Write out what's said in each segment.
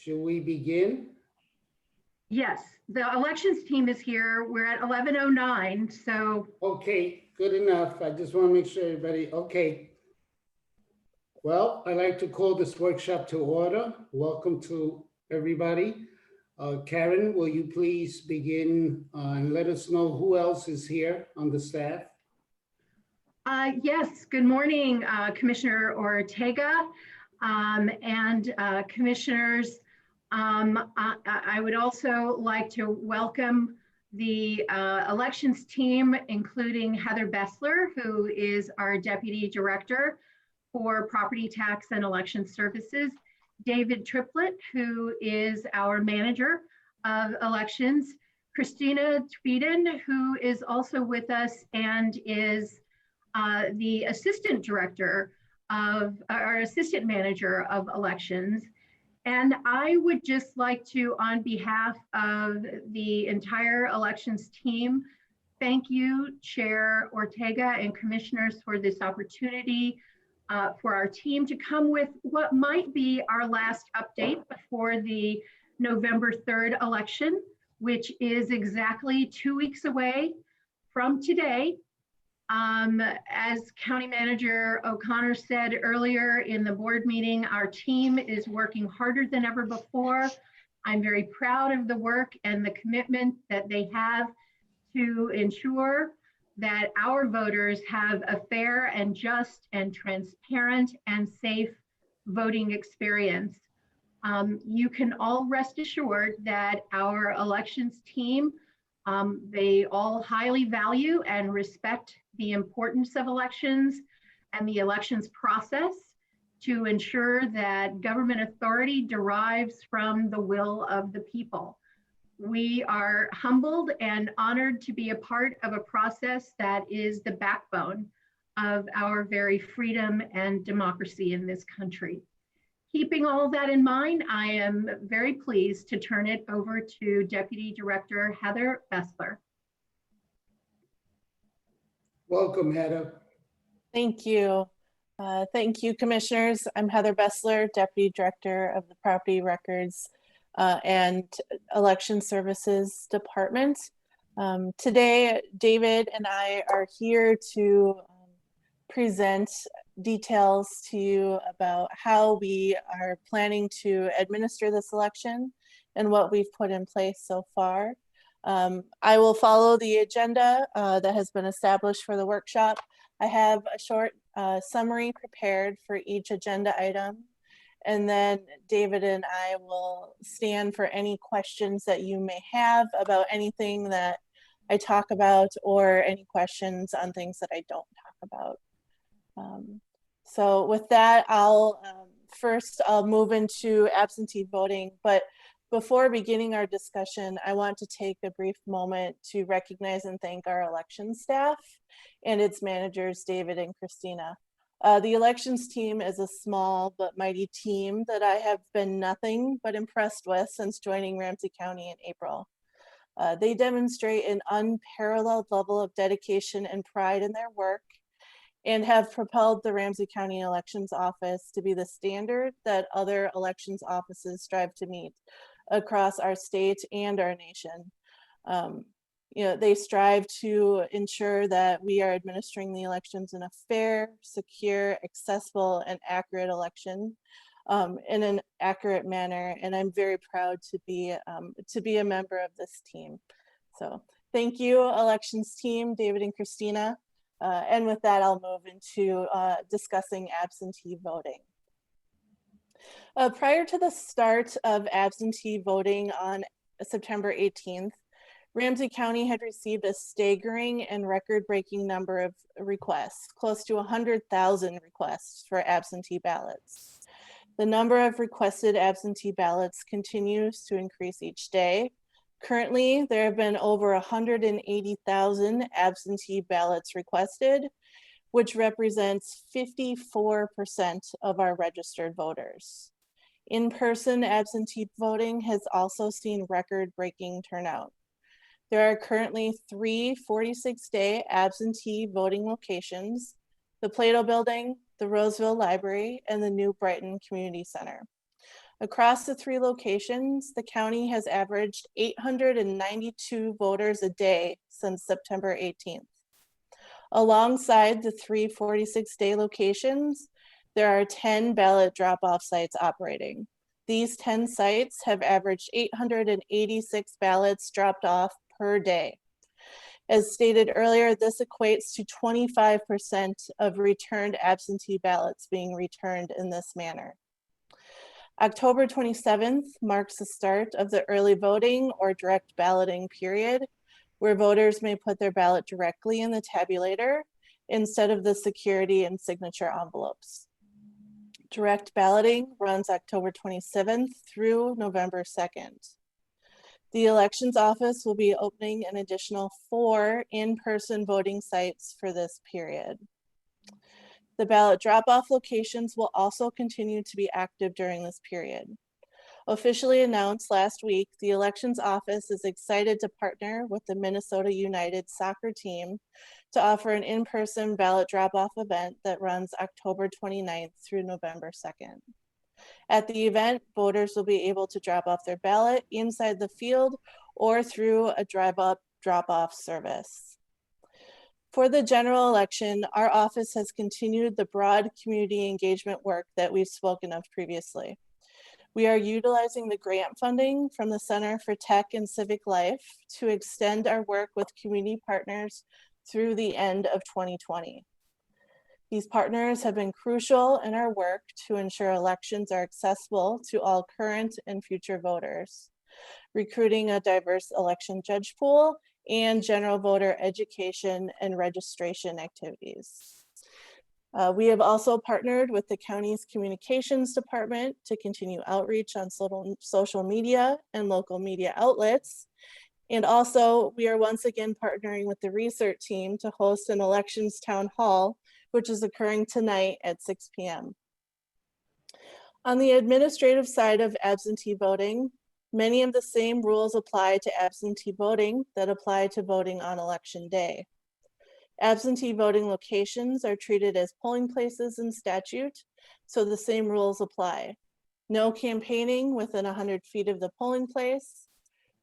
should we begin? Yes, the elections team is here. We're at 11:09, so. Okay, good enough. I just want to make sure everybody, okay. Well, I'd like to call this workshop to order. Welcome to everybody. Karen, will you please begin and let us know who else is here on the staff? Yes, good morning, Commissioner Ortega and commissioners. I would also like to welcome the elections team, including Heather Bessler, who is our Deputy Director for Property Tax and Election Services, David Triplett, who is our Manager of Elections, Christina Tweeden, who is also with us and is the Assistant Director of, our Assistant Manager of Elections. And I would just like to, on behalf of the entire elections team, thank you, Chair Ortega and commissioners, for this opportunity for our team to come with what might be our last update before the November 3rd election, which is exactly 2 weeks away from today. As County Manager O'Connor said earlier in the board meeting, our team is working harder than ever before. I'm very proud of the work and the commitment that they have to ensure that our voters have a fair and just and transparent and safe voting experience. You can all rest assured that our elections team, they all highly value and respect the importance of elections and the elections process to ensure that government authority derives from the will of the people. We are humbled and honored to be a part of a process that is the backbone of our very freedom and democracy in this country. Keeping all of that in mind, I am very pleased to turn it over to Deputy Director Heather Bessler. Welcome, Heather. Thank you. Thank you, commissioners. I'm Heather Bessler, Deputy Director of the Property Records and Election Services Department. Today, David and I are here to present details to you about how we are planning to administer this election and what we've put in place so far. I will follow the agenda that has been established for the workshop. I have a short summary prepared for each agenda item, and then David and I will stand for any questions that you may have about anything that I talk about or any questions on things that I don't talk about. So with that, I'll move into absentee voting, but before beginning our discussion, I want to take a brief moment to recognize and thank our elections staff and its managers, David and Christina. The elections team is a small but mighty team that I have been nothing but impressed with since joining Ramsey County in April. They demonstrate an unparalleled level of dedication and pride in their work and have propelled the Ramsey County Elections Office to be the standard that other elections offices strive to meet across our state and our nation. They strive to ensure that we are administering the elections in a fair, secure, accessible, and accurate election in an accurate manner. And I'm very proud to be a member of this team. So thank you, elections team, David and Christina. And with that, I'll move into discussing absentee voting. Prior to the start of absentee voting on September 18th, Ramsey County had received a staggering and record-breaking number of requests, close to 100,000 requests for absentee ballots. The number of requested absentee ballots continues to increase each day. Currently, there have been over 180,000 absentee ballots requested, which represents 54% of our registered voters. In-person absentee voting has also seen record-breaking turnout. There are currently 3 46-day absentee voting locations: the Plato Building, the Roseville Library, and the New Brighton Community Center. Across the 3 locations, the county has averaged 892 voters a day since September 18th. Alongside the 3 46-day locations, there are 10 ballot drop-off sites operating. These 10 sites have averaged 886 ballots dropped off per day. As stated earlier, this equates to 25% of returned absentee ballots being returned in this manner. October 27th marks the start of the early voting or direct balloting period, where voters may put their ballot directly in the tabulator instead of the security and signature envelopes. Direct balloting runs October 27th through November 2nd. The elections office will be opening an additional 4 in-person voting sites for this period. The ballot drop-off locations will also continue to be active during this period. Officially announced last week, the elections office is excited to partner with the Minnesota United soccer team to offer an in-person ballot drop-off event that runs October 29th through November 2nd. At the event, voters will be able to drop off their ballot inside the field or through a drive-up drop-off service. For the general election, our office has continued the broad community engagement work that we've spoken of previously. We are utilizing the grant funding from the Center for Tech and Civic Life to extend our work with community partners through the end of 2020. These partners have been crucial in our work to ensure elections are accessible to all current and future voters, recruiting a diverse election judge pool, and general voter education and registration activities. We have also partnered with the county's communications department to continue outreach on social media and local media outlets. And also, we are once again partnering with the research team to host an elections town hall, which is occurring tonight at 6 p.m. On the administrative side of absentee voting, many of the same rules apply to absentee voting that apply to voting on election day. Absentee voting locations are treated as polling places in statute, so the same rules apply. No campaigning within 100 feet of the polling place,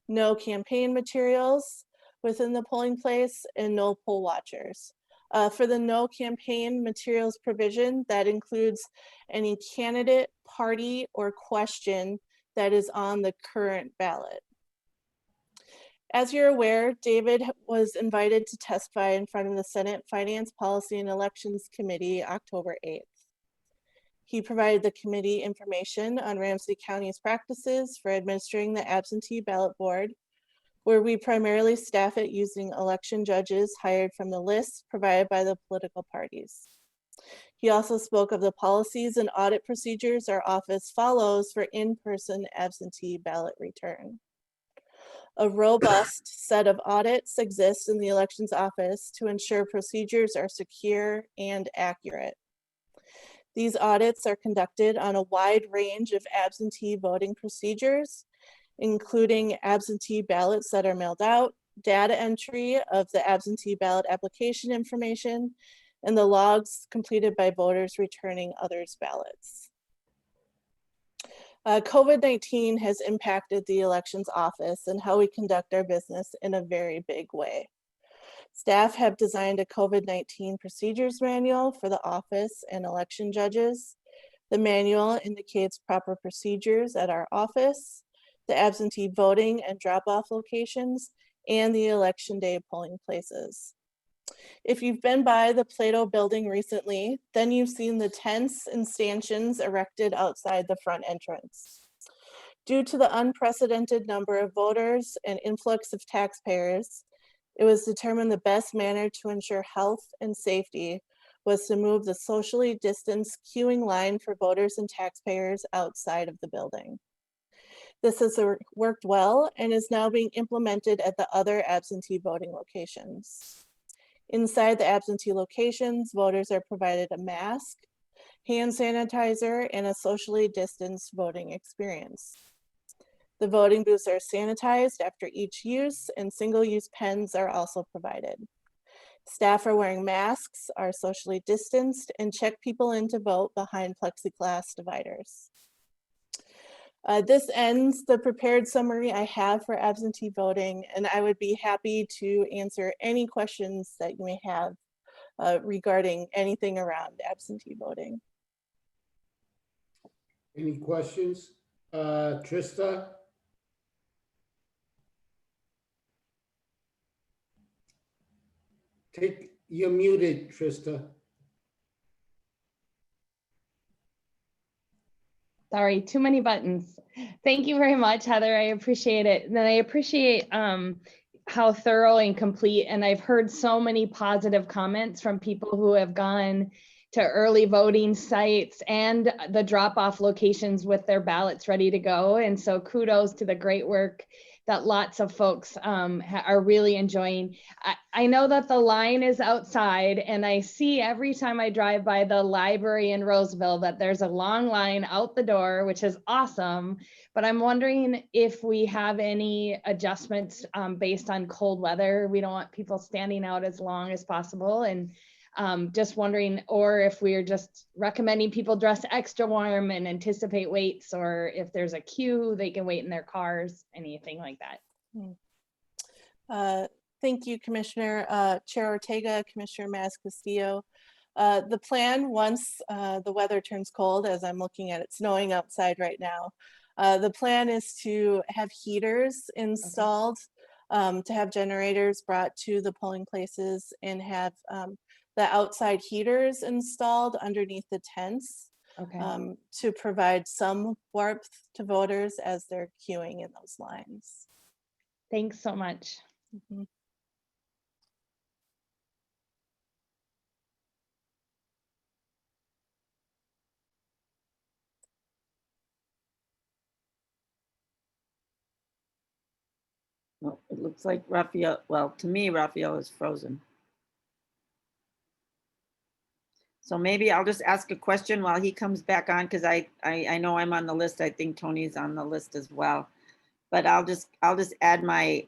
no campaign materials within the polling place, and no poll watchers. For the no campaign materials provision, that includes any candidate, party, or question that is on the current ballot. As you're aware, David was invited to testify in front of the Senate Finance, Policy, and Elections Committee October 8th. He provided the committee information on Ramsey County's practices for administering the absentee ballot board, where we primarily staff it using election judges hired from the lists provided by the political parties. He also spoke of the policies and audit procedures our office follows for in-person absentee ballot return. A robust set of audits exists in the elections office to ensure procedures are secure and accurate. These audits are conducted on a wide range of absentee voting procedures, including absentee ballots that are mailed out, data entry of the absentee ballot application information, and the logs completed by voters returning others' ballots. COVID-19 has impacted the elections office and how we conduct our business in a very big way. Staff have designed a COVID-19 procedures manual for the office and election judges. The manual indicates proper procedures at our office, the absentee voting and drop-off locations, and the election day polling places. If you've been by the Plato building recently, then you've seen the tents and stanchions erected outside the front entrance. Due to the unprecedented number of voters and influx of taxpayers, it was determined the best manner to ensure health and safety was to move the socially distanced queuing line for voters and taxpayers outside of the building. This has worked well and is now being implemented at the other absentee voting locations. Inside the absentee locations, voters are provided a mask, hand sanitizer, and a socially distanced voting experience. The voting booths are sanitized after each use, and single-use pens are also provided. Staff are wearing masks, are socially distanced, and check people in to vote behind plexiglass dividers. This ends the prepared summary I have for absentee voting, and I would be happy to answer any questions that you may have regarding anything around absentee voting. Any questions? Trista? You're muted, Trista. Sorry, too many buttons. Thank you very much, Heather. I appreciate it. And I appreciate how thorough and complete. And I've heard so many positive comments from people who have gone to early voting sites and the drop-off locations with their ballots ready to go. And so kudos to the great work that lots of folks are really enjoying. I know that the line is outside, and I see every time I drive by the library in Roseville that there's a long line out the door, which is awesome. But I'm wondering if we have any adjustments based on cold weather. We don't want people standing out as long as possible. And just wondering, or if we're just recommending people dress extra warm and anticipate waits, or if there's a queue, they can wait in their cars, anything like that. Thank you, Commissioner. Chair Ortega, Commissioner Mas-Castillo. The plan, once the weather turns cold, as I'm looking at it snowing outside right now, the plan is to have heaters installed, to have generators brought to the polling places, and have the outside heaters installed underneath the tents, Okay. to provide some warmth to voters as they're queuing in those lines. Thanks so much. Mm-hmm. Well, it looks like Raphael, well, to me, Raphael is frozen. So maybe I'll just ask a question while he comes back on, because I know I'm on the list. I think Tony's on the list as well. But I'll just add my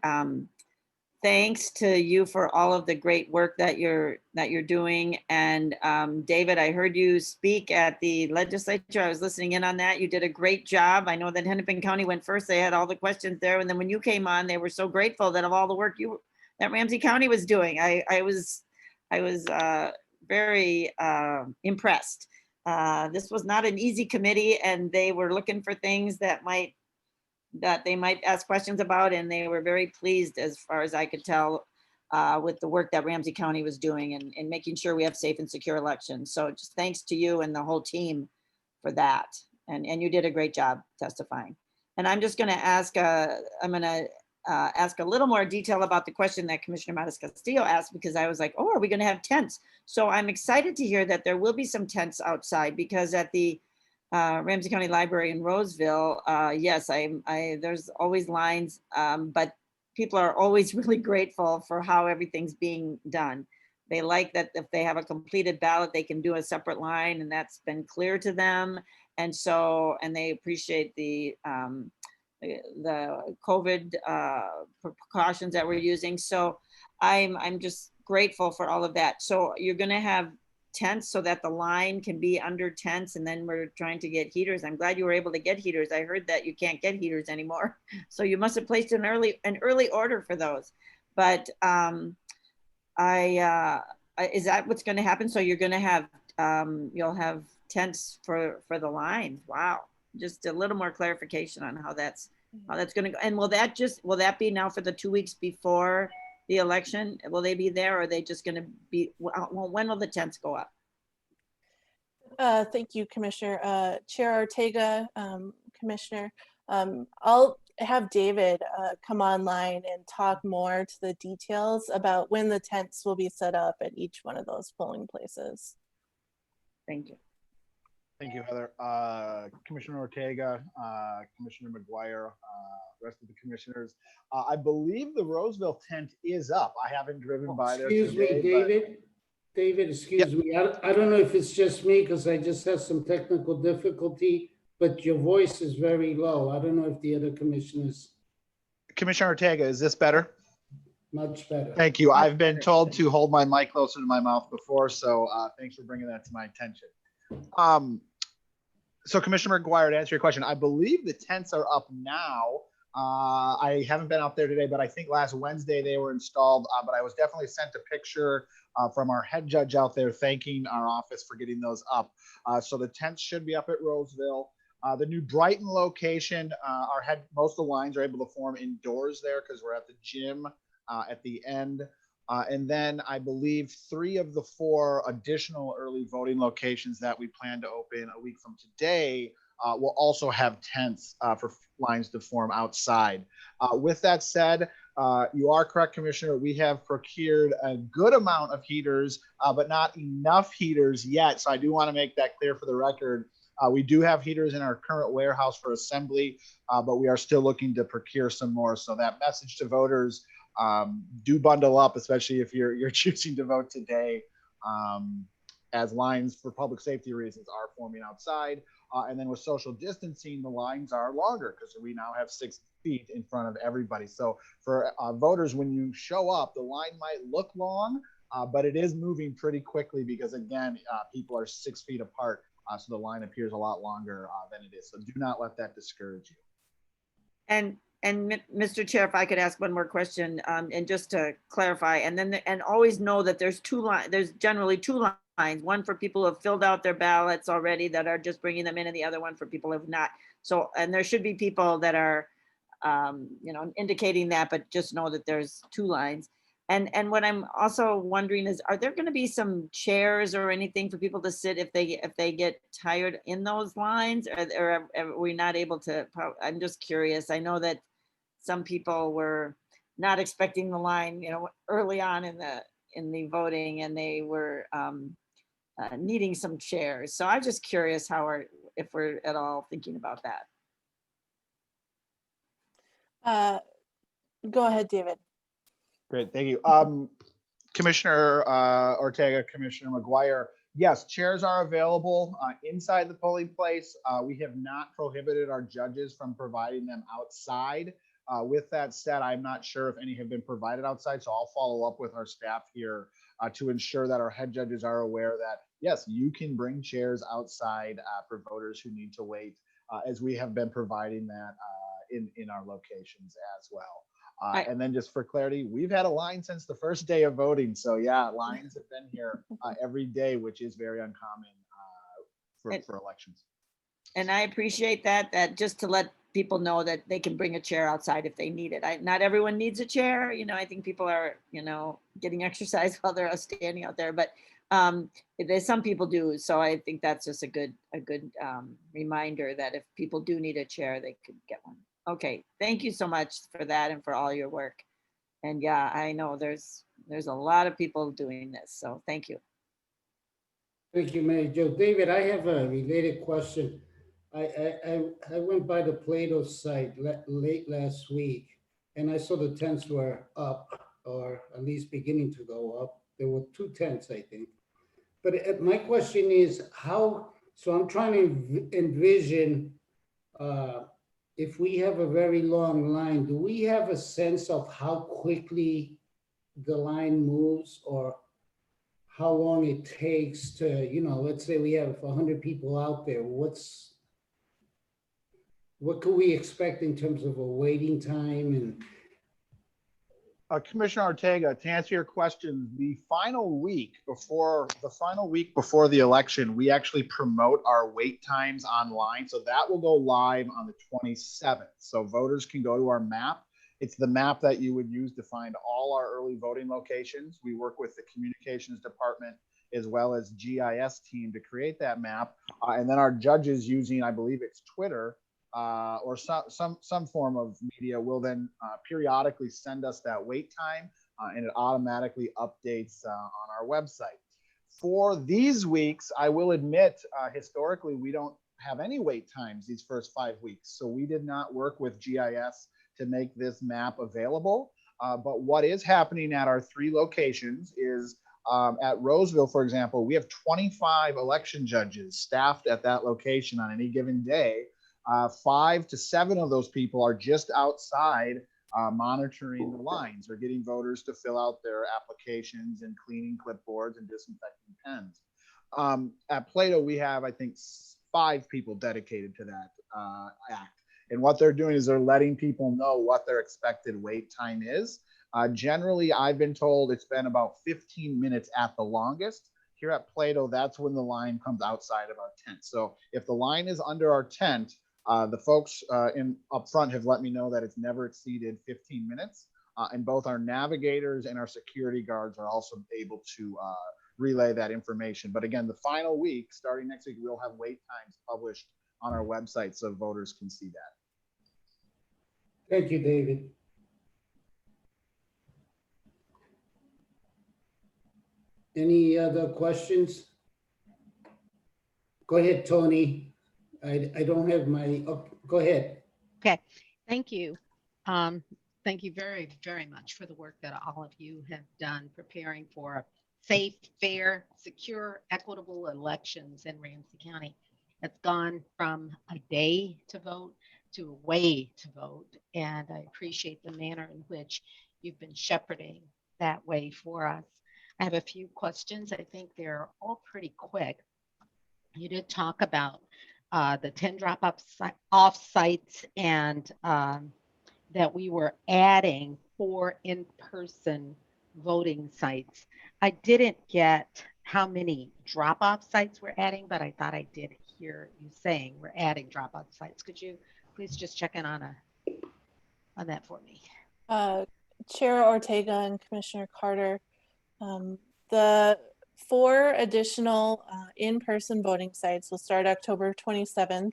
thanks to you for all of the great work that you're doing. And David, I heard you speak at the legislature. I was listening in on that. You did a great job. I know that Hennepin County went first. They had all the questions there. And then when you came on, they were so grateful that of all the work that Ramsey County was doing. I was very impressed. This was not an easy committee, and they were looking for things that they might ask questions about, and they were very pleased, as far as I could tell, with the work that Ramsey County was doing and making sure we have safe and secure elections. So just thanks to you and the whole team for that. And you did a great job testifying. And I'm just going to ask, ask a little more detail about the question that Commissioner Matas-Castillo asked, because I was like, oh, are we going to have tents? So I'm excited to hear that there will be some tents outside, because at the Ramsey County Library in Roseville, yes, there's always lines, but people are always really grateful for how everything's being done. They like that if they have a completed ballot, they can do a separate line, and that's been clear to them. And so, and they appreciate the COVID precautions that we're using. So I'm just grateful for all of that. So you're going to have tents so that the line can be under tents, and then we're trying to get heaters. I'm glad you were able to get heaters. I heard that you can't get heaters anymore. So you must have placed an early order for those. But is that what's going to happen? So you're going to have, you'll have tents for the lines. Wow. Just a little more clarification on how that's going to go. And will that be now for the 2 weeks before the election? Will they be there, or are they just going to be, when will the tents go up? Thank you, Commissioner. Chair Ortega, Commissioner, I'll have David come online and talk more to the details about when the tents will be set up at each one of those polling places. Thank you. Thank you, Heather. Commissioner Ortega, Commissioner McGuire, rest of the commissioners. I believe the Roseville tent is up. I haven't driven by there Excuse me, today, David. David, excuse me. I don't know if it's just me, because I just had some technical difficulty, but your voice is very low. I don't know if the other commissioners. Commissioner Ortega, is this better? Much better. Thank you. I've been told to hold my mic closer to my mouth before, so thanks for bringing that to my attention. So Commissioner McGuire, to answer your question, I believe the tents are up now. I haven't been out there today, but I think last Wednesday they were installed. But I was definitely sent a picture from our head judge out there thanking our office for getting those up. So the tents should be up at Roseville. The new Brighton location, most of the lines are able to form indoors there because we're at the gym at the end. And then I believe 3 of the 4 additional early voting locations that we plan to open a week from today will also have tents for lines to form outside. With that said, you are correct, Commissioner. We have procured a good amount of heaters, but not enough heaters yet. So I do want to make that clear for the record. We do have heaters in our current warehouse for assembly, but we are still looking to procure some more. So that message to voters, do bundle up, especially if you're choosing to vote today, as lines for public safety reasons are forming outside. And then with social distancing, the lines are longer because we now have 6 feet in front of everybody. So for voters, when you show up, the line might look long, but it is moving pretty quickly because, again, people are 6 feet apart. So the line appears a lot longer than it is. So do not let that discourage you. And Mr. Chair, if I could ask one more question, and just to clarify, and always know that there's generally two lines, one for people who have filled out their ballots already that are just bringing them in, and the other one for people who have not. So, and there should be people that are, indicating that, but just know that there's 2 lines. And what I'm also wondering is, are there going to be some chairs or anything for people to sit if they get tired in those lines, or are we not able to? I'm just curious. I know that some people were not expecting the line, early on in the voting, and they were needing some chairs. So I'm just curious if we're at all thinking about that. Go ahead, David. Great, thank you. Commissioner Ortega, Commissioner McGuire, yes, chairs are available inside the polling place. We have not prohibited our judges from providing them outside. With that said, I'm not sure if any have been provided outside, so I'll follow up with our staff here to ensure that our head judges are aware that, yes, you can bring chairs outside for voters who need to wait, as we have been providing that in our locations as well. And then just for clarity, we've had a line since the first day of voting. So yeah, lines have been here every day, which is very uncommon for elections. And I appreciate that just to let people know that they can bring a chair outside if they need it. Not everyone needs a chair. I think people are, getting exercise while they're standing out there, but there's some people do. So I think that's just a good reminder that if people do need a chair, they could get one. Okay, thank you so much for that and for all your work. And yeah, I know there's a lot of people doing this, so thank you. Thank you, Mary Jo. David, I have a related question. I went by the Plato site late last week, and I saw the tents were up, or at least beginning to go up. There were 2 tents, I think. But my question is so I'm trying to envision, if we have a very long line, do we have a sense of how quickly the line moves, or how long it takes to, let's say we have 100 people out there, what could we expect in terms of a waiting time? And Commissioner Ortega, to answer your question, the final week before the election, we actually promote our wait times online. So that will go live on the 27th. So voters can go to our map. It's the map that you would use to find all our early voting locations. We work with the communications department as well as GIS team to create that map. And then our judges, using, I believe it's Twitter, or some form of media, will then periodically send us that wait time, and it automatically updates on our website. For these weeks, I will admit, historically, we don't have any wait times these first 5 weeks. So we did not work with GIS to make this map available. But what is happening at our 3 locations is, at Roseville, for example, we have 25 election judges staffed at that location on any given day. 5 to 7 of those people are just outside monitoring the lines or getting voters to fill out their applications and cleaning clipboards and disinfecting pens. At Plato, we have, I think, 5 people dedicated to that act. And what they're doing is they're letting people know what their expected wait time is. Generally, I've been told it's been about 15 minutes at the longest. Here at Plato, that's when the line comes outside of our tent. So if the line is under our tent, the folks up front have let me know that it's never exceeded 15 minutes. And both our navigators and our security guards are also able to relay that information. But again, the final week, starting next week, we'll have wait times published on our website so voters can see that. Thank you, David. Any other questions? Go ahead, Tony. I don't have my, oh, go ahead. Okay, thank you. Thank you very, very much for the work that all of you have done preparing for safe, fair, secure, equitable elections in Ramsey County. It's gone from a day to vote to a way to vote, and I appreciate the manner in which you've been shepherding that way for us. I have a few questions. I think they're all pretty quick. You did talk about the 10 drop-off sites and that we were adding 4 in-person voting sites. I didn't get how many drop-off sites we're adding, but I thought I did hear you saying we're adding drop-off sites. Could you please just check in on that for me? Chair Ortega and Commissioner Carter, the 4 additional in-person voting sites will start October 27th.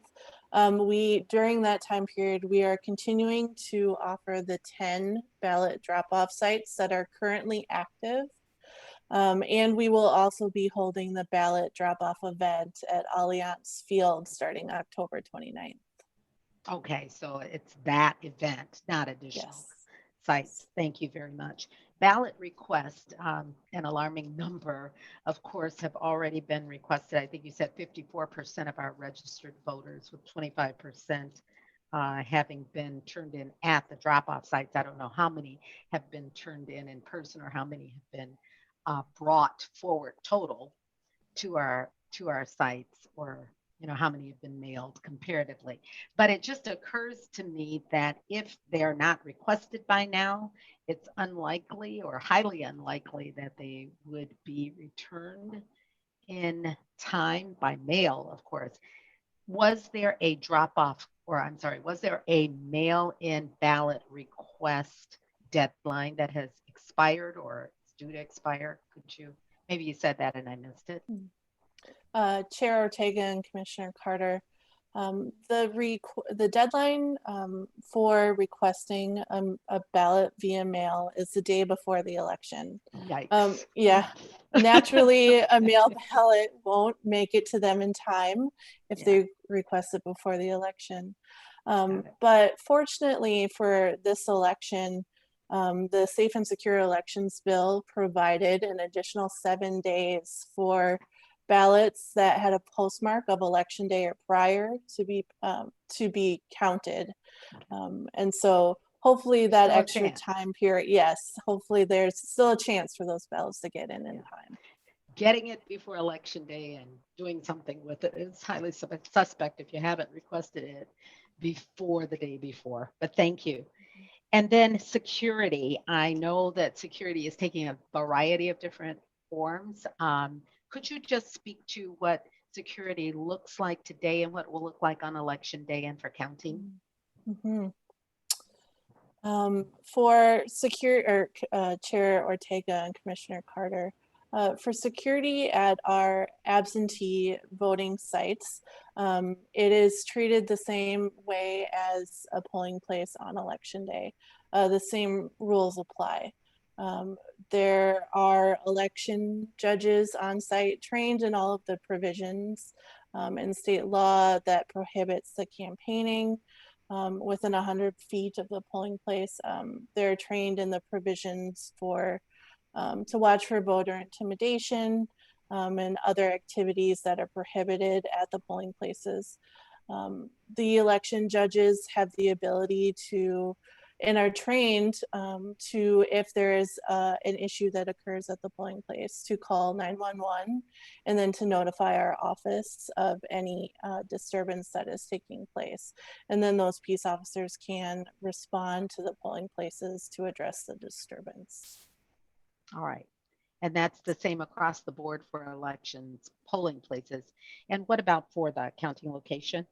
During that time period, we are continuing to offer the 10 ballot drop-off sites that are currently active. And we will also be holding the ballot drop-off event at Allianz Field starting October 29th. Okay, so it's that event, not additional Yes. sites. Thank you very much. Ballot requests, an alarming number, of course, have already been requested. I think you said 54% of our registered voters, with 25% having been turned in at the drop-off sites. I don't know how many have been turned in person or how many have been brought forward total to our sites, or how many have been mailed comparatively. But it just occurs to me that if they're not requested by now, it's unlikely or highly unlikely that they would be returned in time by mail, of course. Was there a drop-off, or I'm sorry, was there a mail-in ballot request deadline that has expired or is due to expire? Could you, maybe you said that and I missed it. Chair Ortega and Commissioner Carter, the deadline for requesting a ballot via mail is the day before the election. Yikes. Yeah, naturally a mail ballot won't make it to them in time if they request it before the election. But fortunately for this election, the Safe and Secure Elections Bill provided an additional 7 days for ballots that had a postmark of election day or prior to be counted. And so hopefully that Still a extra chance. time period, yes, hopefully there's still a chance for those ballots to get in time. Getting it before election day and doing something with it is highly suspect if you haven't requested it before the day before, but thank you. And then security. I know that security is taking a variety of different forms. Could you just speak to what security looks like today and what it will look like on election day and for counting? Mm-hmm. For Chair Ortega and Commissioner Carter, for security at our absentee voting sites, it is treated the same way as a polling place on election day. The same rules apply. There are election judges on site trained in all of the provisions in state law that prohibits the campaigning within 100 feet of the polling place. They're trained in the provisions for to watch for voter intimidation and other activities that are prohibited at the polling places. The election judges have the ability to and are trained to, if there is an issue that occurs at the polling place, to call 911 and then to notify our office of any disturbance that is taking place. And then those peace officers can respond to the polling places to address the disturbance. All right. And that's the same across the board for elections, polling places. And what about for the counting location?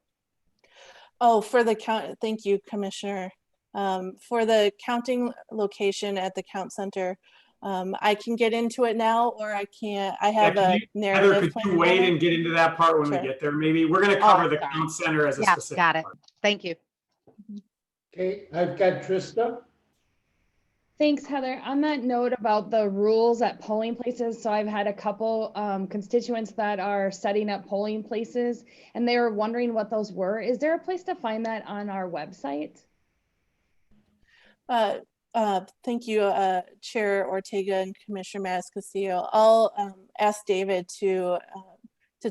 Oh, for the count, thank you, Commissioner. For the counting location at the count center, I can get into it now, or I can't. I have Yeah, a Heather, narrative. could you wait and get into that part when Sure. we get there? Maybe we're going to Oh, cover the sorry. count center as a Yeah, specific got it. part. Thank you. Okay, I've got Trista. Thanks, Heather. On that note about the rules at polling places, so I've had a couple constituents that are setting up polling places, and they were wondering what those were. Is there a place to find that on our website? Thank you, Chair Ortega and Commissioner Manis-Castillo. I'll ask David to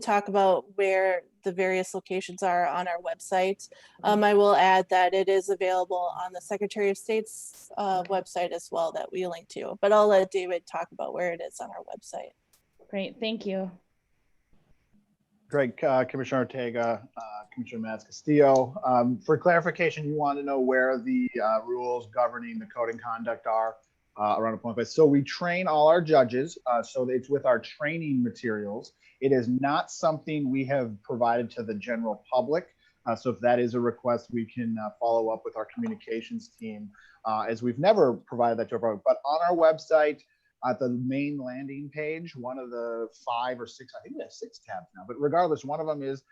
talk about where the various locations are on our website. I will add that it is available on the Secretary of State's website as well that we link to, but I'll let David talk about where it is on our website. Great, thank you. Great, Commissioner Ortega, Commissioner Manis-Castillo. For clarification, you want to know where the rules governing the code and conduct are around a polling place. So we train all our judges, so it's with our training materials. It is not something we have provided to the general public. So if that is a request, we can follow up with our communications team, as we've never provided that to our public. But on our website, at the main landing page, one of the 5 or 6, I think we have 6 tabs now, but regardless, one of them is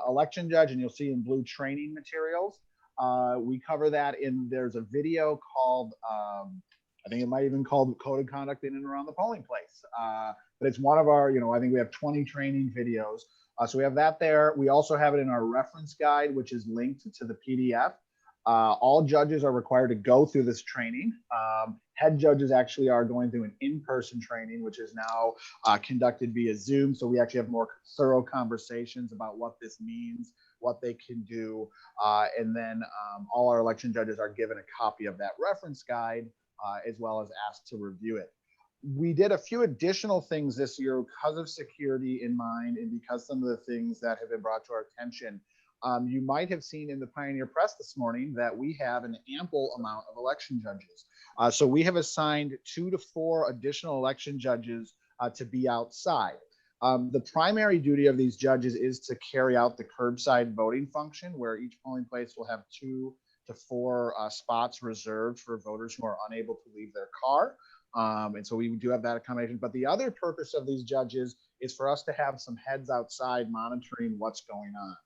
election judge, and you'll see in blue training materials. We cover that there's a video called, I think it might even called Code of Conduct in and around the polling place. But it's one of our, I think we have 20 training videos. So we have that there. We also have it in our reference guide, which is linked to the PDF. All judges are required to go through this training. Head judges actually are going through an in-person training, which is now conducted via Zoom. So we actually have more thorough conversations about what this means, what they can do. And then all our election judges are given a copy of that reference guide, as well as asked to review it. We did a few additional things this year because of security in mind and because some of the things that have been brought to our attention. You might have seen in the Pioneer Press this morning that we have an ample amount of election judges. So we have assigned 2 to 4 additional election judges to be outside. The primary duty of these judges is to carry out the curbside voting function, where each polling place will have 2 to 4 spots reserved for voters who are unable to leave their car. And so we do have that accommodation. But the other purpose of these judges is for us to have some heads outside monitoring what's going on.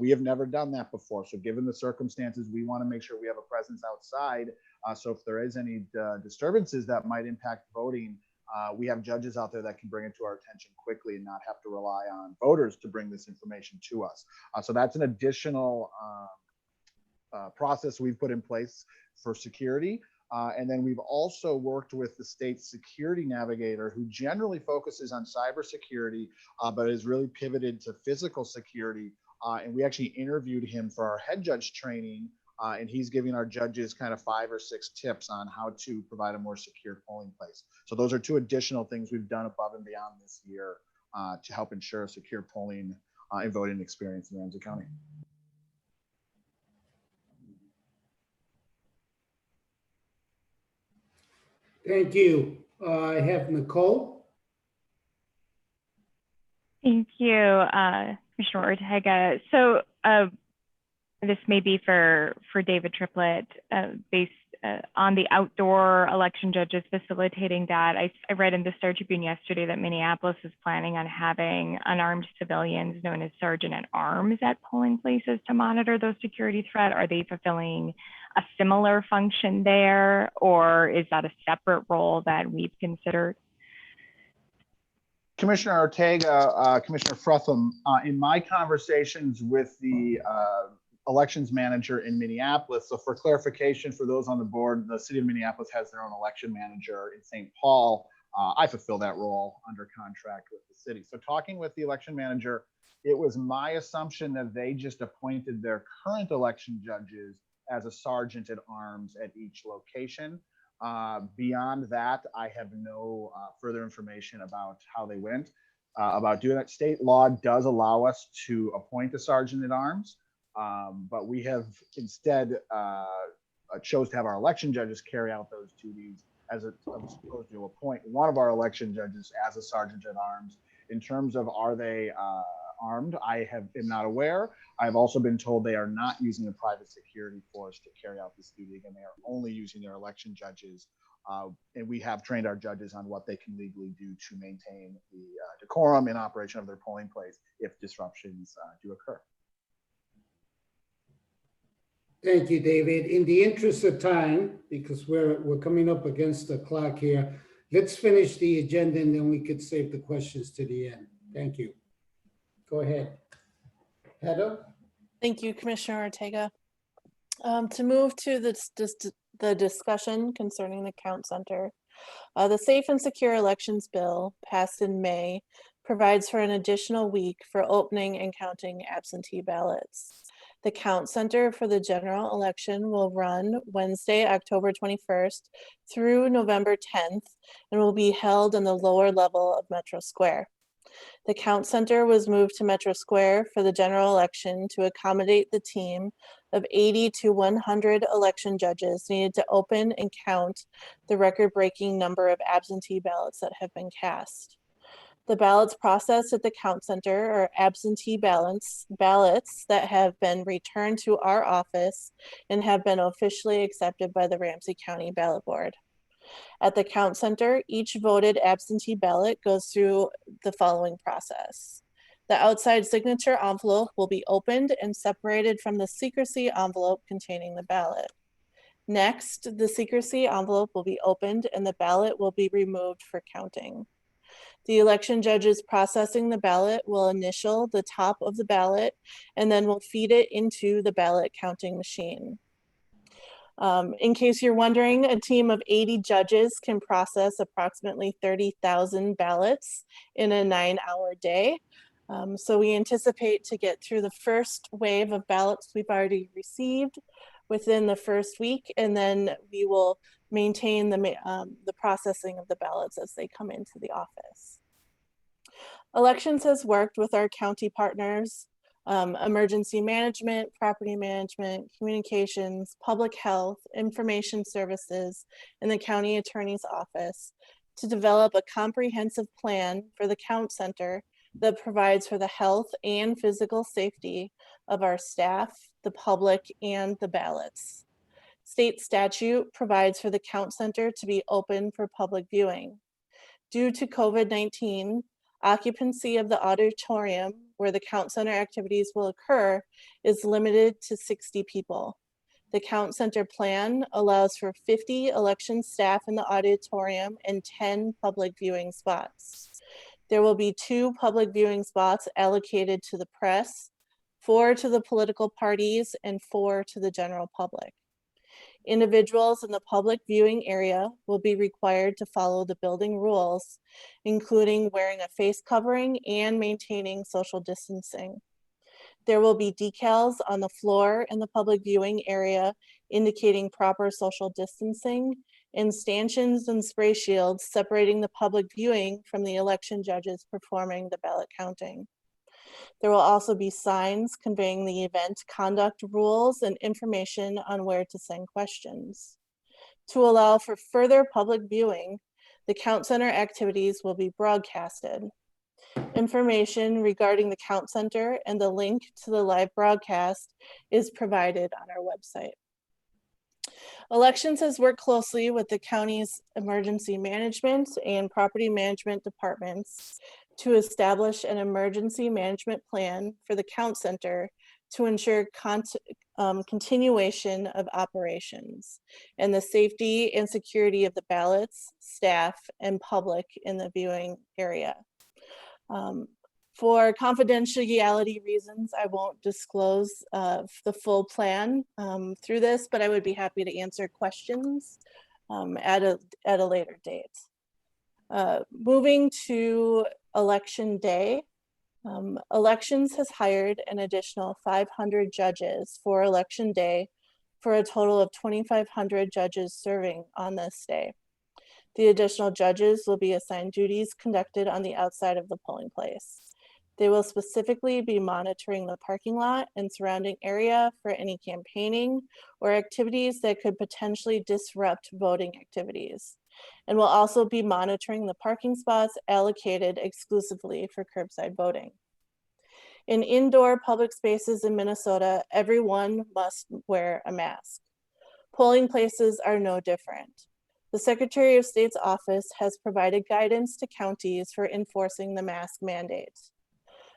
We have never done that before. So given the circumstances, we want to make sure we have a presence outside. So if there is any disturbances that might impact voting, we have judges out there that can bring it to our attention quickly and not have to rely on voters to bring this information to us. So that's an additional process we've put in place for security. And then we've also worked with the state security navigator, who generally focuses on cybersecurity, but is really pivoted to physical security. And we actually interviewed him for our head judge training, and he's giving our judges kind of 5 or 6 tips on how to provide a more secure polling place. So those are 2 additional things we've done above and beyond this year to help ensure a secure polling and voting experience in Ramsey County. Thank you. I have Nicole. Thank you, Commissioner Ortega. So this may be for David Triplett, based on the outdoor election judges facilitating that. I read in the Star Tribune yesterday that Minneapolis is planning on having unarmed civilians known as sergeant at arms at polling places to monitor those security threats. Are they fulfilling a similar function there, or is that a separate role that we've considered? Commissioner Ortega, Commissioner Frutham, in my conversations with the elections manager in Minneapolis, so for clarification for those on the board, the city of Minneapolis has their own election manager in St. Paul. I fulfill that role under contract with the city. So talking with the election manager, it was my assumption that they just appointed their current election judges as a sergeant at arms at each location. Beyond that, I have no further information about how they went. About doing that, state law does allow us to appoint a sergeant at arms, but we have instead chose to have our election judges carry out those duties as opposed to appoint one of our election judges as a sergeant at arms. In terms of are they armed, I am not aware. I've also been told they are not using a private security force to carry out this duty. Again, they are only using their election judges. And we have trained our judges on what they can legally do to maintain the decorum and operation of their polling place if disruptions do occur. Thank you, David. In the interest of time, because we're coming up against the clock here, let's finish the agenda and then we could save the questions to the end. Thank you. Go ahead. Heather? Thank you, Commissioner Ortega. To move to the discussion concerning the count center, the Safe and Secure Elections Bill passed in May provides for an additional week for opening and counting absentee ballots. The count center for the general election will run Wednesday, October 21st through November 10th and will be held in the lower level of Metro Square. The count center was moved to Metro Square for the general election to accommodate the team of 80 to 100 election judges needed to open and count the record-breaking number of absentee ballots that have been cast. The ballots processed at the count center are absentee ballots that have been returned to our office and have been officially accepted by the Ramsey County Ballot Board. At the count center, each voted absentee ballot goes through the following process. The outside signature envelope will be opened and separated from the secrecy envelope containing the ballot. Next, the secrecy envelope will be opened and the ballot will be removed for counting. The election judges processing the ballot will initial the top of the ballot and then will feed it into the ballot counting machine. In case you're wondering, a team of 80 judges can process approximately 30,000 ballots in a 9-hour day. So we anticipate to get through the first wave of ballots we've already received within the first week, and then we will maintain the processing of the ballots as they come into the office. Elections has worked with our county partners, emergency management, property management, communications, public health, information services, and the county attorney's office to develop a comprehensive plan for the count center that provides for the health and physical safety of our staff, the public, and the ballots. State statute provides for the count center to be open for public viewing. Due to COVID-19, occupancy of the auditorium where the count center activities will occur is limited to 60 people. The count center plan allows for 50 election staff in the auditorium and 10 public viewing spots. There will be 2 public viewing spots allocated to the press, 4 to the political parties, and 4 to the general public. Individuals in the public viewing area will be required to follow the building rules, including wearing a face covering and maintaining social distancing. There will be decals on the floor in the public viewing area indicating proper social distancing, and stanchions and spray shields separating the public viewing from the election judges performing the ballot counting. There will also be signs conveying the event conduct rules and information on where to send questions. To allow for further public viewing, the count center activities will be broadcasted. Information regarding the count center and the link to the live broadcast is provided on our website. Elections has worked closely with the county's emergency management and property management departments to establish an emergency management plan for the count center to ensure continuation of operations and the safety and security of the ballots, staff, and public in the viewing area. For confidentiality reasons, I won't disclose the full plan through this, but I would be happy to answer questions at a later date. Moving to election day, Elections has hired an additional 500 judges for election day for a total of 2,500 judges serving on this day. The additional judges will be assigned duties conducted on the outside of the polling place. They will specifically be monitoring the parking lot and surrounding area for any campaigning or activities that could potentially disrupt voting activities, and will also be monitoring the parking spots allocated exclusively for curbside voting. In indoor public spaces in Minnesota, everyone must wear a mask. Polling places are no different. The Secretary of State's office has provided guidance to counties for enforcing the mask mandate.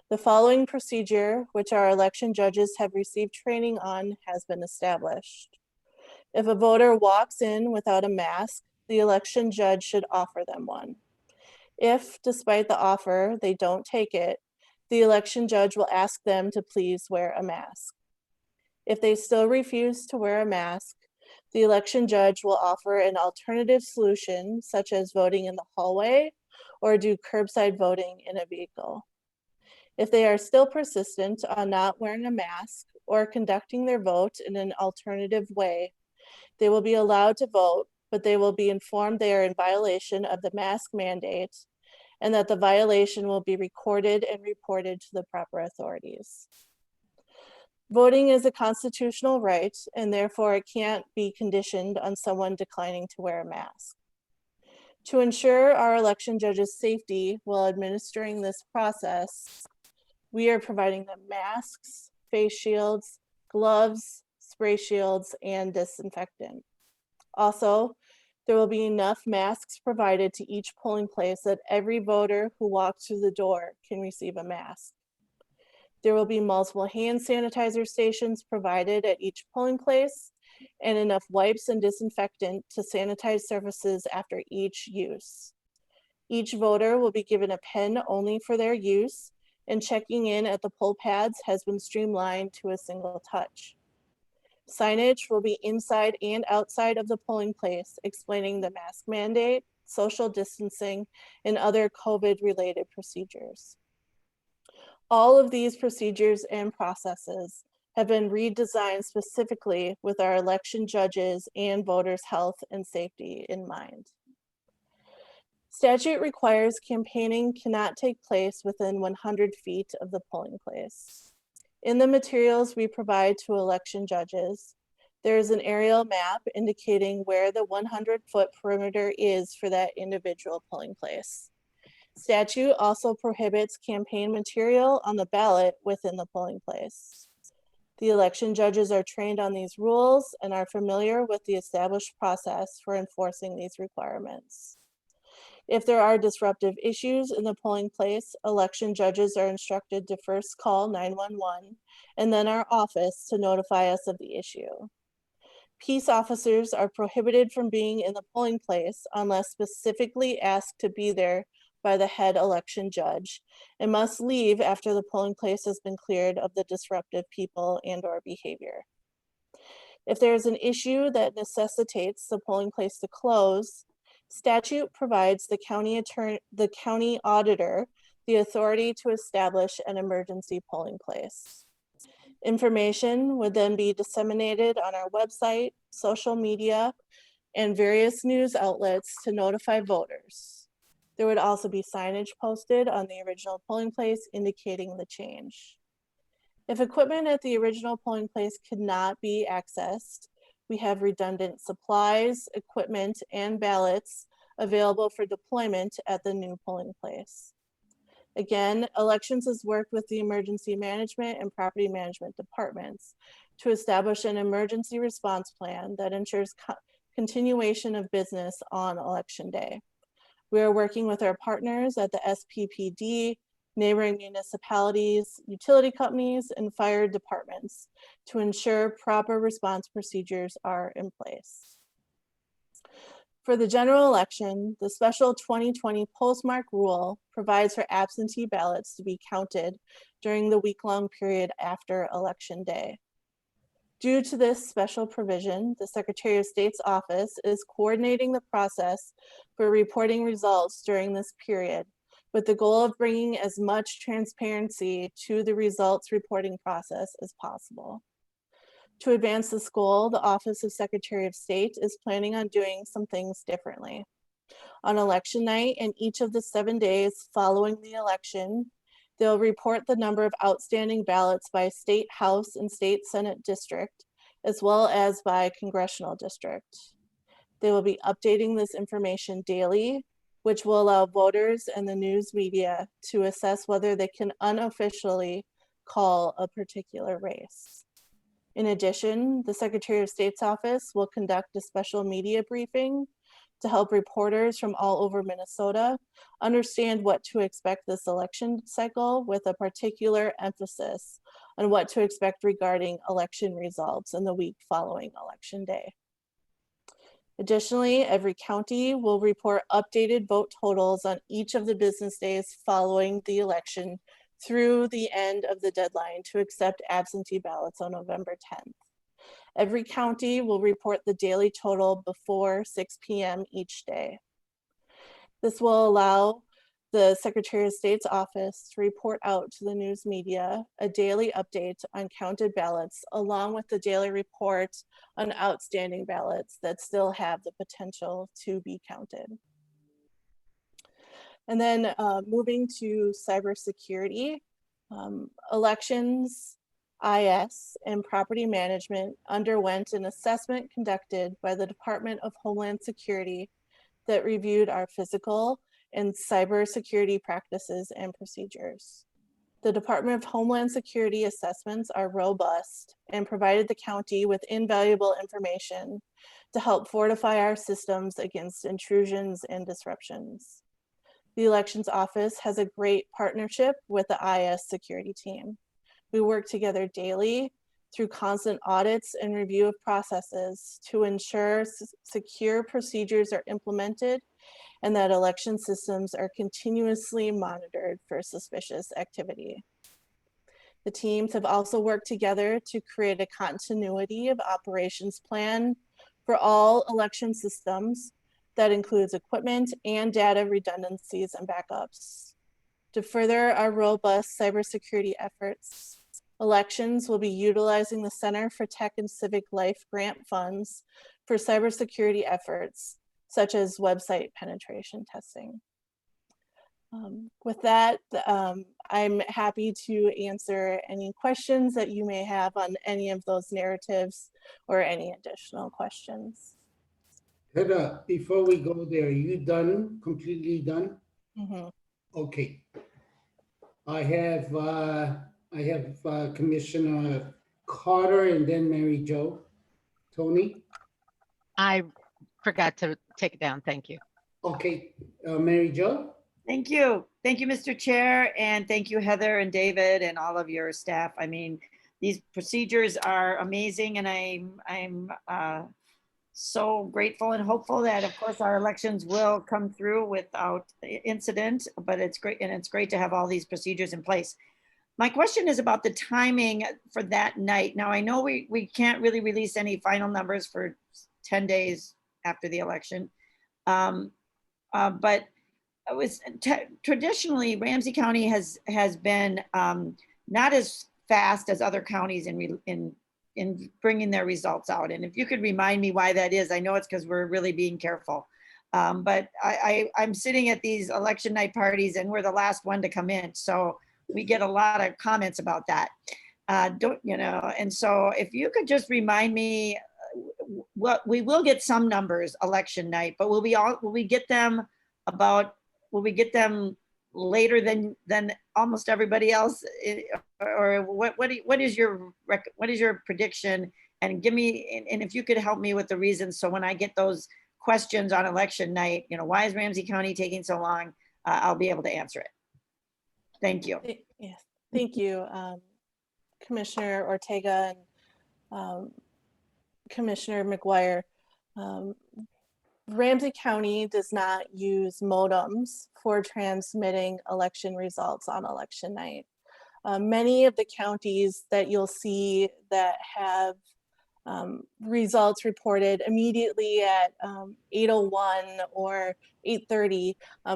The following procedure, which our election judges have received training on, has been established. If a voter walks in without a mask, the election judge should offer them one. If, despite the offer, they don't take it, the election judge will ask them to please wear a mask. If they still refuse to wear a mask, the election judge will offer an alternative solution, such as voting in the hallway or do curbside voting in a vehicle. If they are still persistent on not wearing a mask or conducting their vote in an alternative way, they will be allowed to vote, but they will be informed they are in violation of the mask mandate and that the violation will be recorded and reported to the proper authorities. Voting is a constitutional right, and therefore it can't be conditioned on someone declining to wear a mask. To ensure our election judges' safety while administering this process, we are providing them masks, face shields, gloves, spray shields, and disinfectant. Also, there will be enough masks provided to each polling place that every voter who walks through the door can receive a mask. There will be multiple hand sanitizer stations provided at each polling place and enough wipes and disinfectant to sanitize surfaces after each use. Each voter will be given a pen only for their use, and checking in at the poll pads has been streamlined to a single touch. Signage will be inside and outside of the polling place explaining the mask mandate, social distancing, and other COVID-related procedures. All of these procedures and processes have been redesigned specifically with our election judges and voters' health and safety in mind. Statute requires campaigning cannot take place within 100 feet of the polling place. In the materials we provide to election judges, there is an aerial map indicating where the 100-foot perimeter is for that individual polling place. Statute also prohibits campaign material on the ballot within the polling place. The election judges are trained on these rules and are familiar with the established process for enforcing these requirements. If there are disruptive issues in the polling place, election judges are instructed to first call 911 and then our office to notify us of the issue. Peace officers are prohibited from being in the polling place unless specifically asked to be there by the head election judge and must leave after the polling place has been cleared of the disruptive people and/or behavior. If there is an issue that necessitates the polling place to close, statute provides the county auditor the authority to establish an emergency polling place. Information would then be disseminated on our website, social media, and various news outlets to notify voters. There would also be signage posted on the original polling place indicating the change. If equipment at the original polling place could not be accessed, we have redundant supplies, equipment, and ballots available for deployment at the new polling place. Again, elections has worked with the emergency management and property management departments to establish an emergency response plan that ensures continuation of business on election day. We are working with our partners at the SPPD, neighboring municipalities, utility companies, and fire departments to ensure proper response procedures are in place. For the general election, the special 2020 postmark rule provides for absentee ballots to be counted during the week-long period after Election Day. Due to this special provision, the Secretary of State's office is coordinating the process for reporting results during this period, with the goal of bringing as much transparency to the results reporting process as possible. To advance this goal, the Office of Secretary of State is planning on doing some things differently. On election night and each of the 7 days following the election, they'll report the number of outstanding ballots by state House and state Senate district, as well as by congressional district. They will be updating this information daily, which will allow voters and the news media to assess whether they can unofficially call a particular race. In addition, the Secretary of State's office will conduct a special media briefing to help reporters from all over Minnesota understand what to expect this election cycle, with a particular emphasis on what to expect regarding election results in the week following Election Day. Additionally, every county will report updated vote totals on each of the business days following the election through the end of the deadline to accept absentee ballots on November 10th. Every county will report the daily total before 6 p.m. each day. This will allow the Secretary of State's office to report out to the news media a daily update on counted ballots, along with the daily report on outstanding ballots that still have the potential to be counted. And then moving to cybersecurity, elections, IS, and property management underwent an assessment conducted by the Department of Homeland Security that reviewed our physical and cybersecurity practices and procedures. The Department of Homeland Security assessments are robust and provided the county with invaluable information to help fortify our systems against intrusions and disruptions. The Elections Office has a great partnership with the IS security team. We work together daily through constant audits and review of processes to ensure secure procedures are implemented and that election systems are continuously monitored for suspicious activity. The teams have also worked together to create a continuity of operations plan for all election systems that includes equipment and data redundancies and backups. To further our robust cybersecurity efforts, elections will be utilizing the Center for Tech and Civic Life grant funds for cybersecurity efforts, such as website penetration testing. With that, I'm happy to answer any questions that you may have on any of those narratives or any additional questions. Heather, before we go there, are you done, completely done? Mm-hmm. Okay. I have Commissioner Carter and then Mary Jo. Tony? I forgot to take it down. Thank you. Okay, Mary Jo? Thank you. Thank you, Mr. Chair, and thank you, Heather and David and all of your staff. I mean, these procedures are amazing, and I'm so grateful and hopeful that, of course, our elections will come through without incident, but it's great, and it's great to have all these procedures in place. My question is about the timing for that night. Now, I know we can't really release any final numbers for 10 days after the election, but it was traditionally Ramsey County has been not as fast as other counties in bringing their results out. And if you could remind me why that is, I know it's because we're really being careful. But I'm sitting at these election night parties and we're the last one to come in. So we get a lot of comments about that. And so if you could just remind me, what we will get some numbers election night, but will we get them later than almost everybody else, or what is your prediction? And give me, and if you could help me with the reasons, so when I get those questions on election night, why is Ramsey County taking so long? I'll be able to answer it. Thank you. Yes, thank you, Commissioner Ortega and Commissioner McGuire. Ramsey County does not use modems for transmitting election results on election night. Many of the counties that you'll see that have results reported immediately at 8:01 or 8:30,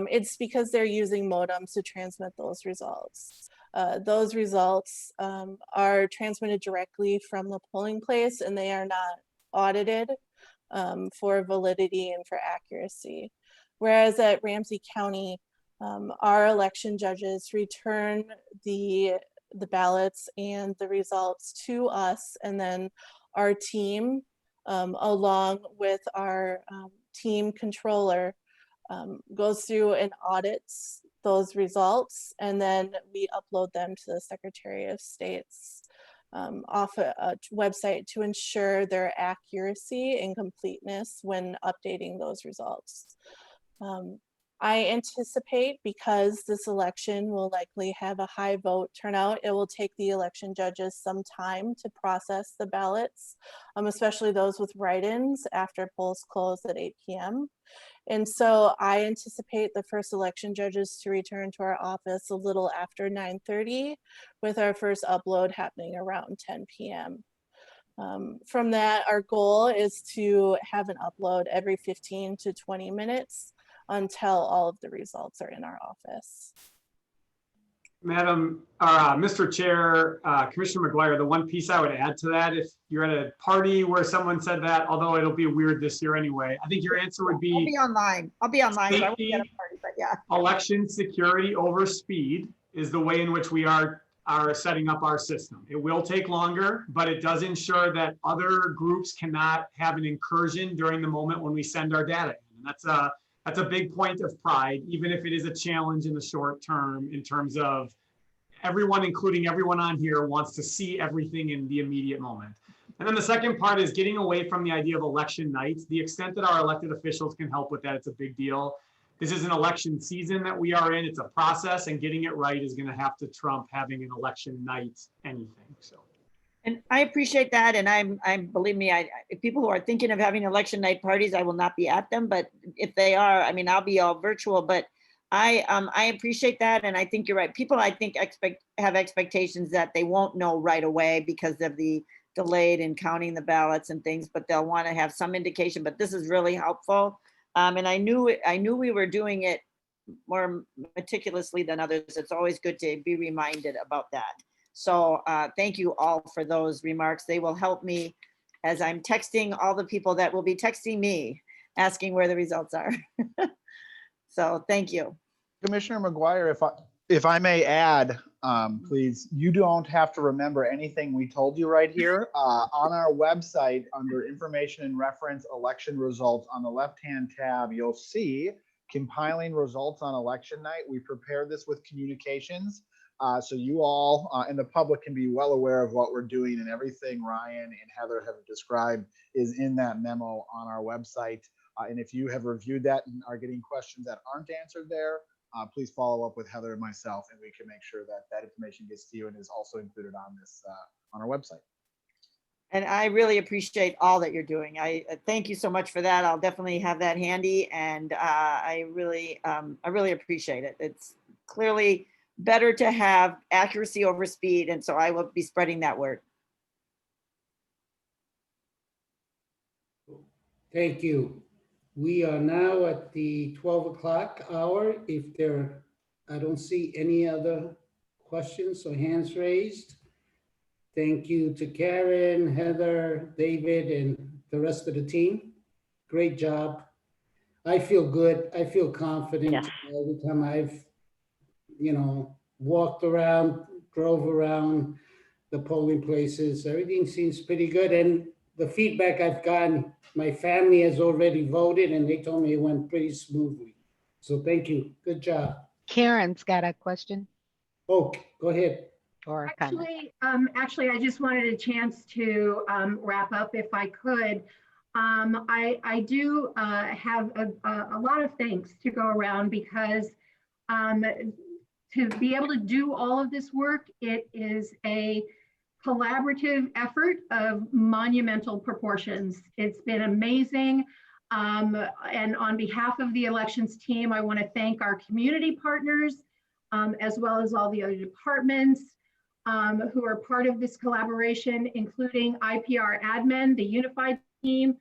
it's because they're using modems to transmit those results. Those results are transmitted directly from the polling place, and they are not audited for validity and for accuracy. Whereas at Ramsey County, our election judges return the ballots and the results to us, and then our team, along with our team controller, goes through and audits those results, and then we upload them to the Secretary of State's off a website to ensure their accuracy and completeness when updating those results. I anticipate, because this election will likely have a high vote turnout, it will take the election judges some time to process the ballots, especially those with write-ins after polls close at 8 p.m. And so I anticipate the first election judges to return to our office a little after 9:30, with our first upload happening around 10 p.m. From that, our goal is to have an upload every 15 to 20 minutes until all of the results are in our office. Mr. Chair, Commissioner McGuire, the one piece I would add to that, if you're at a party where someone said that, although it'll be weird this year anyway, I think your answer would be— I'll be online. I'll be online. So I won't be at a party, but yeah. Election security over speed is the way in which we are setting up our system. It will take longer, but it does ensure that other groups cannot have an incursion during the moment when we send our data in. And that's a big point of pride, even if it is a challenge in the short term, in terms of everyone, including everyone on here, wants to see everything in the immediate moment. And then the second part is getting away from the idea of election nights. The extent that our elected officials can help with that, it's a big deal. This is an election season that we are in. It's a process, and getting it right is going to have to trump having an election night anything. So. And I appreciate that. And I'm believe me, people who are thinking of having election night parties, I will not be at them. But if they are, I mean, I'll be all virtual. But I appreciate that. And I think you're right. People, I think, have expectations that they won't know right away because of the delayed in counting the ballots and things, but they'll want to have some indication. But this is really helpful. And I knew we were doing it more meticulously than others. It's always good to be reminded about that. So thank you all for those remarks. They will help me as I'm texting all the people that will be texting me, asking where the results are. So thank you. Commissioner McGuire, if I may add, please, you don't have to remember anything we told you right here. On our website, under information and reference election results, on the left-hand tab, you'll see compiling results on election night. We prepared this with communications. So you all and the public can be well aware of what we're doing, and everything Ryan and Heather have described is in that memo on our website. And if you have reviewed that and are getting questions that aren't answered there, please follow up with Heather and myself, and we can make sure that that information gets to you and is also included on this on our website. And I really appreciate all that you're doing. I thank you so much for that. I'll definitely have that handy, and I really appreciate it. It's clearly better to have accuracy over speed, and so I will be spreading that word. Thank you. We are now at the 12 o'clock hour. I don't see any other questions or hands raised. Thank you to Karen, Heather, David, and the rest of the team. Great job. I feel good. I feel confident. Yes. Every time I've, walked around, drove around the polling places, everything seems pretty good. And the feedback I've gotten, my family has already voted, and they told me it went pretty smoothly. So thank you. Good job. Karen's got a question Oh, go ahead. or a comment. Actually, I just wanted a chance to wrap up if I could. I do have a lot of thanks to go around, because to be able to do all of this work, it is a collaborative effort of monumental proportions. It's been amazing. And on behalf of the elections team, I want to thank our community partners, as well as all the other departments who are part of this collaboration, including IPR admin, the unified team,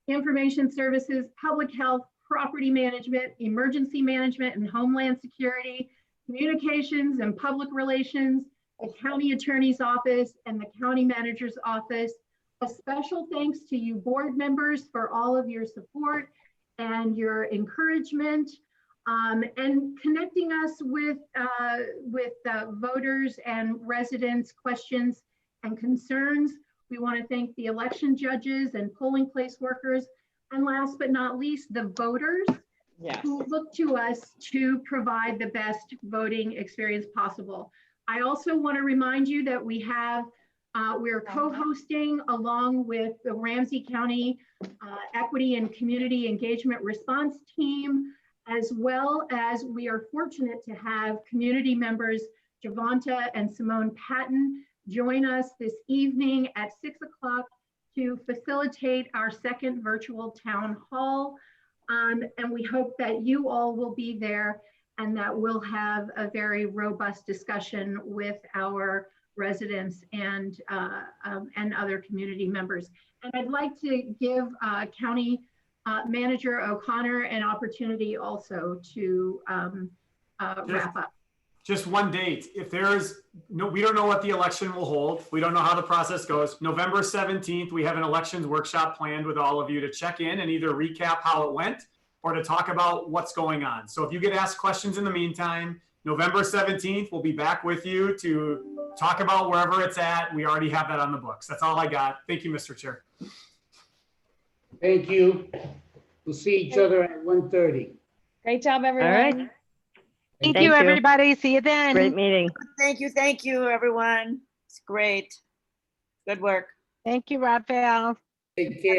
information services, public health, property management, emergency management, and homeland security, Communications and Public Relations, the County Attorney's Office, and the County Manager's Office. A special thanks to you board members for all of your support and your encouragement, and connecting us with voters and residents' questions and concerns. We want to thank the election judges and polling place workers, and last but not least, the voters who look to us to provide the best voting experience possible. I also want to remind you that we're co-hosting along with the Ramsey County Equity and Community Engagement Response Team, as well as we are fortunate to have community members Javonta and Simone Patton join us this evening at 6 o'clock to facilitate our second virtual town hall. And we hope that you all will be there and that we'll have a very robust discussion with our residents and other community members. And I'd like to give County Manager O'Connor an opportunity also to wrap up. Just one date. If there's no, we don't know what the election will hold. We don't know how the process goes. November 17th, we have an elections workshop planned with all of you to check in and either recap how it went or to talk about what's going on. So if you get asked questions in the meantime, November 17th, we'll be back with you to talk about wherever it's at. We already have that on the books. That's all I got. Thank you, Mr. Chair. Thank you. We'll see each other at 1:30. Great job, everyone. All right. Thank Thank you, you. everybody. See you then. Great meeting. Thank you, everyone. It's great. Good work. Thank you, Raphael. Take care.